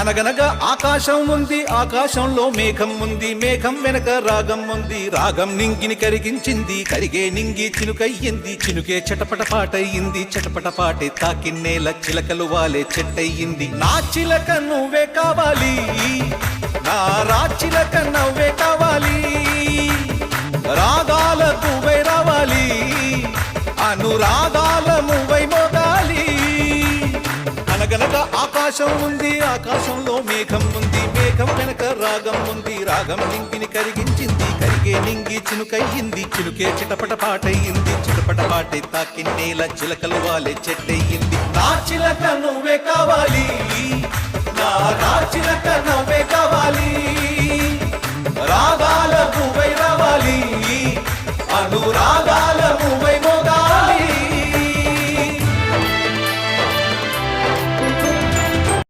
అనగనగా ఆకాశం ఉంది, ఆకాశంలో మేఘం ఉంది, మేఘం వెనక రాగం ఉంది, రాగం నింగిని కరిగించింది, కరిగే నింగి చినుకయ్యింది, చినుకే చటపట పాటయ్యింది, చటపట పాటే తాకిన్నేల చిలకలు వాలే చెట్టయ్యింది. నా చిలక నువ్వే కావాలి, నా రాచిలక నవ్వే కావాలి, రాగాల నువ్వై రావాలి, అనురాగాల నువ్వై మోగాలి. అనగనగా ఆకాశం ఉంది, ఆకాశంలో మేఘం ఉంది, మేఘం వెనక రాగం ఉంది, రాగం నింగిని కరిగించింది, కరిగే నింగి చినుకయ్యింది, చినుకే చిటపట పాటయ్యింది, చిటపట పాటే తాకిన్నేల చిలకలు వాలే చెట్టయ్యింది. నా చిలక నువ్వే కావాలి, నా చిలక